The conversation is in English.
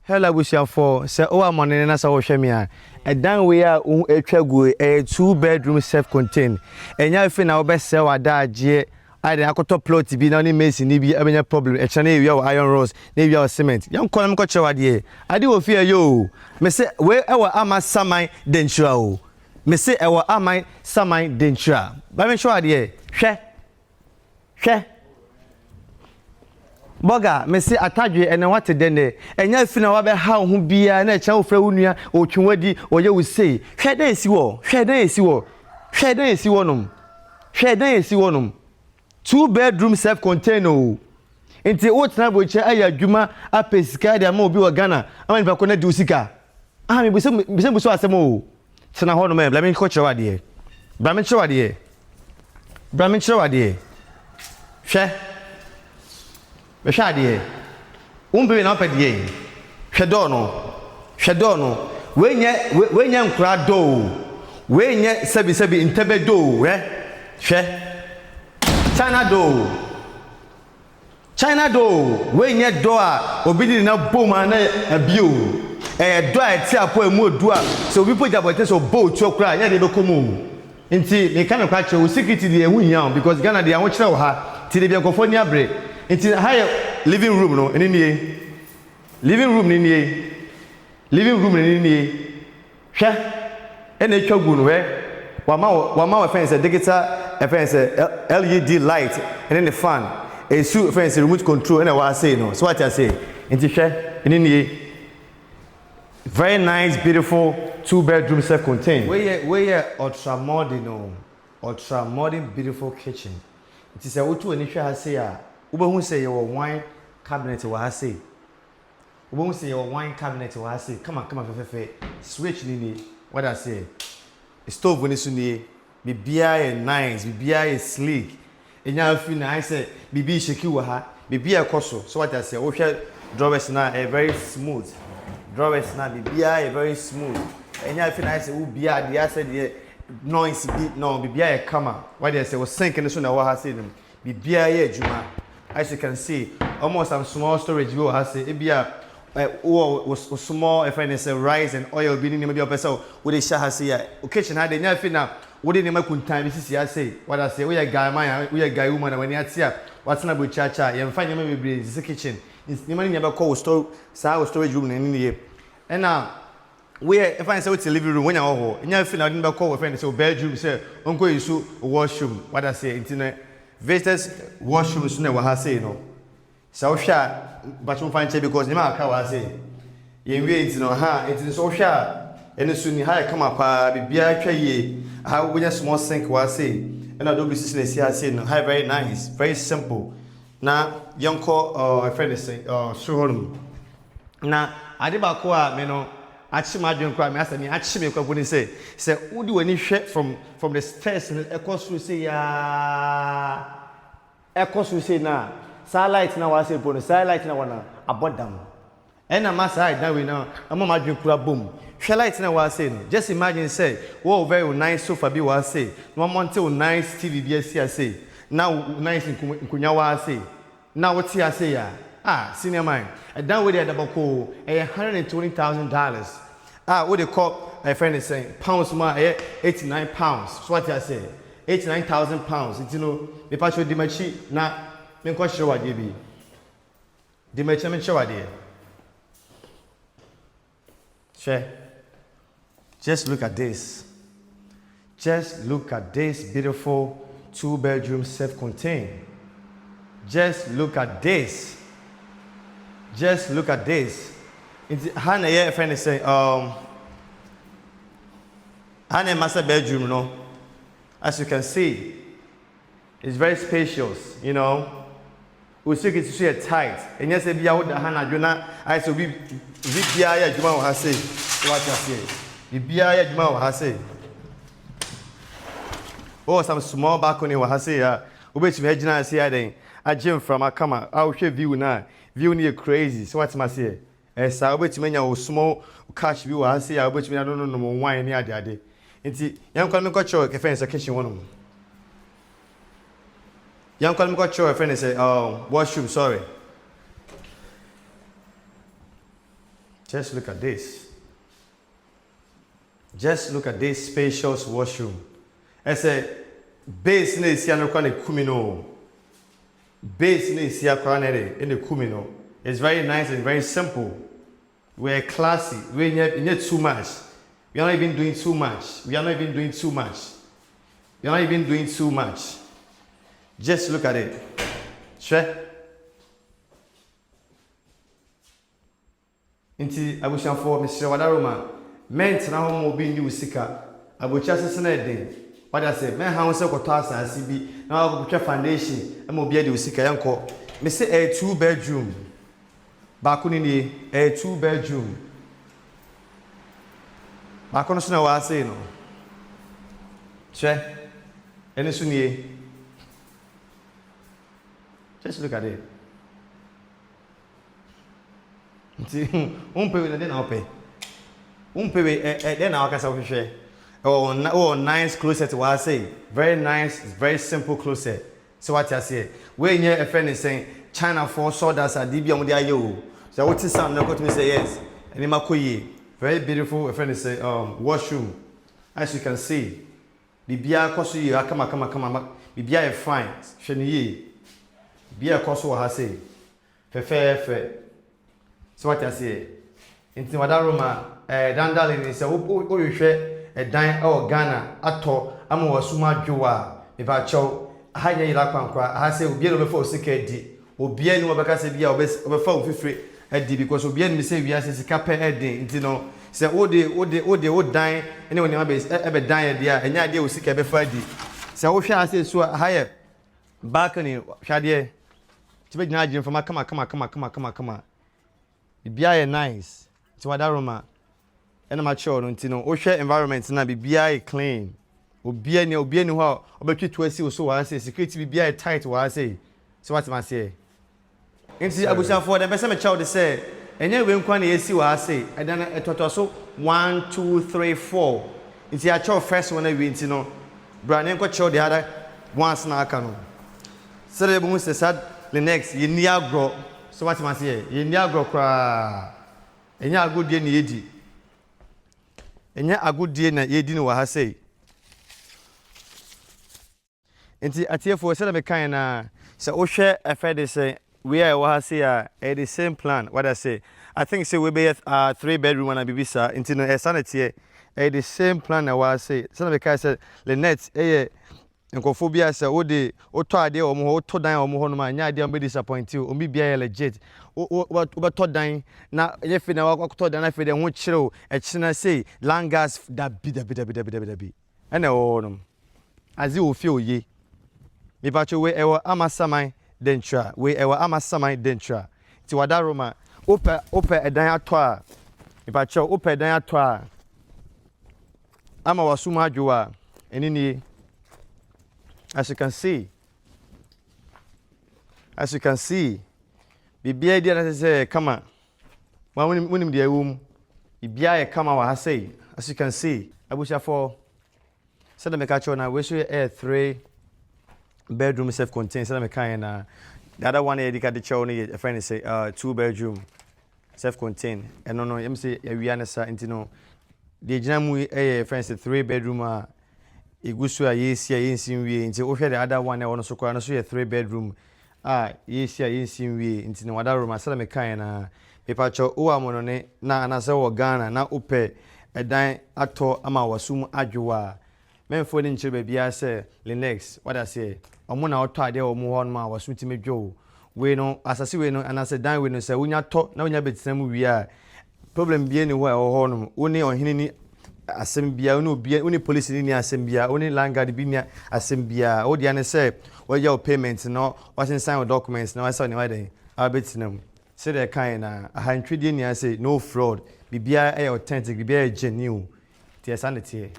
Hello, for say oh I'm on na sa wo hwe me a dan we a etwa gu a 2-bedroom self-contained enya fi na wo be sell adaje I dey akoto plot bi na ni mason ni bi abenya problem e chane wi iron rods na wi cement yan kono me ko chewa de ade wo fi yo me say we e wa ama saman dentura o me say e wa ama saman dentura ba me chewa de hwe Boga, me say atadwe ene wate dene enya fi na wa be ha ho bia na echa wo fra wonua o twewadi o ye wo sei hwe dan esi wo nom 2-bedroom self-contained o enti o tena bo che aya adwuma apesika de ama obi wa Ghana ama ni bakona di usika me buso asem o tena ho no me bla me ko chewa de bra me chewa de hwe Beshadie. Umbe na pedie. Hwedo no. Wenye nkura do. Wenye sebi intebe do, hwe. China do. Wenye do a obidi na boma na abio. Do a ti apo emu odu a. So obi po jabote so bo tu okura nya de bekomu. Nti me kan kwa che o security de ehu nya because Ghana de anwo kire wo ha. Ti de bi akofo ni abre. It's higher living room no living room ni hwe ene twagu no we wama fence digital fence LED light and then the fan a suit fence remote control and I say no so what I say into hwe ni very nice beautiful 2-bedroom self-contained we ultra modern beautiful kitchen it is a otu ani hwe ha say a Ubo say your wine cabinet wa say. Ubo say your wine cabinet wa say. Come on, fefe. Switch ni what I say. Stove when it's ni. Bibia is nice. Bibia is sleek. Enya fi na I say bibi sheki wa ha. Bibia koso. So what I say. Ohwe drawers na very smooth. Bibia is very smooth. Enya fi na I say ubia de I say the noise beat no bibia e kama. What I say was sink in so na wa ha say them. Bibia ye adwuma. As you can see, almost some small storage will have say ebia was small if I say rice and oil be maybe a person with a share say kitchen had enya fi na we dey name kuntan bi sisi say what I say we a guy man we a guy woman when you atia what's na bo chacha you find them be this kitchen ni man never call storage room ni and now we if I say it's a living room when you ho enya fi na we call we find say bedroom say onko isu washroom what I say internet visitors washroom so na wa ha say no so hwa but you find because ni ma ka wa say yen we enti no ha enti so hwa ene so ni ha come pa bibia twa ye ha we small sink wa say and WCC na see say no ha very nice very simple na yonko friend say so honum na ade ba ko a me no achim adwen kwa me asa me achim kwa boni say udi wani hwe from the stairs ekosuru say na satellite na wa say boni satellite na wana abodam ena ma side na we na ama madwen kura bom hwe light na wa say no just imagine say wo very nice sofa bi wa say no monte nice TV bi asi say now nice nkunya wa say now what here say ya senior man dan we dey dabako $120,000 what they call my friend is saying pounds ma 89 pounds so what I say 89,000 pounds you know me pa show dimachi na me ko show wade bi dimachi me show wade share just look at this beautiful 2-bedroom self-contained just look at this Hana here friend is saying Hana master bedroom no as you can see it's very spacious you know we see it to tight and yes be out the Hana Jona I so be bia ya juma wa say what you say bia ya juma wa say some small balcony wa say ya obetime agina say den agem from akama I will show view na view near crazy so what must say esa obetime nya o small cash view wa say ya obetime na no wine ni ade nti yan kwal me ko cho ke fence kitchen wono yan kwal me ko cho fence washroom sorry Just look at this. Just look at this spacious washroom. I say, base ne isi ano kwa ne kumino. Base ne isi akwa ne in the kumino. It's very nice and very simple. We're classy. We need too much. We are not even doing too much. We are not even doing too much. We are not even doing too much. Just look at it. Sure. Inti abushanfo Mr. Wadaroma men tena ho mo bi new sika abucha sese na den wada say men ha ho se kwoto asase bi na wo butwa foundation e mo bi ade sika yanko me say a 2-bedroom ba ko ni a 2-bedroom ba ko no so na wa say no che ene so ni just look at it. Umpewe na dena ope. Umpewe dena wakasa ofishe. Oh, nice closet wa say. Very nice, very simple closet. So what I say? We nye a friend is saying China for sodas are DB on the ayo. So what is sound na me say yes. And makoyi. Very beautiful. A friend is say washroom. As you can see. Bibia koso yi kama. Bibia is fine. Sheni yi. Bibia koso wa say. Fe. So what I say? Inti Wadaroma dandali ni se o hwe dan o Ghana ato ama wasuma dwoa me ba chew ahanya ira kwankwa ha se obi no be fa osika di obi ani wo beka se bia obe fa ofifre adi because obi ani me se wi ase sika pe edi inti no se o dan ene woni ma be dan e dia enya dia osika be fa adi se wo hwe ase so haye balcony hwade tibe gina agin from kama bibia is nice. Ti Wadaroma ena mature no ntino o hwe environment na bibia is clean. Obi ani ho obetwi to asi so wa say security bibia is tight wa say. So what am I say? Nti abusanfo dem pese me chew de say enye we nkwa na esi wa say eda na etoto so 1 2 3 4. Nti a chew first one we ntino brand nko chew the other once na aka no. Sere bu se sad the next ye ni agro. So what am I say? Ye ni agro kra. Enya agodie na yedi. Enya agodie na yedi no wa ha say. Nti atiefo se na me kan na se o hwe afede say we are wa ha say the same plan. What I say? I think say we be 3-bedroom and bibisa nti no sanity the same plan na wa say. Se na me kan say the net nkofo bia say o de oto ade o mo oto dan o mo ho no ma nya ade am be disappoint you o bi bia legit o to dan na ye fi na wa to dan na fi de ho kire e kire say langas da bi ene o no azi o fi oye me pa cho we e wo amasaman dentra we e wo amasaman dentra ti Wadaroma ope edan ato a me pa cho ope edan ato a ama wasuma adwoa eni ni. As you can see, bibia dia na say kama. Ma wonim dia wum. Bibia e kama wa ha say. As you can see, abusha for said me catch na we show a 3-bedroom self-contained. Said me kan na the other one edika the chow ni a friend say 2-bedroom self-contained. And no em say ya wi anasa intino. The jinamu e friend say 3-bedroom igusu a yesi a yensin wie nti wo hwe the other one e wono so kwa no so ye 3-bedroom yesi a yensin wie nti ne Wadaroma sala me kan na pepa cho o amono ne na anase wo Ghana na ope edan ato ama wasum adwoa menfo ni nchire bia se Linux what I say omo na oto ade o mo ho no ma wasum ti medwo we no asase we no anase dan we no se wonya to na wonya betina mu wie a problem bia ni ho e ho no woni ohini ni asembia uni police ni asembia uni landguard bi ni asembia o dia ne say we your payment no what sign your documents no I saw ni why abetinam say the kind na ahantwede ni say no fraud bibia authentic bibia genuine tie sanity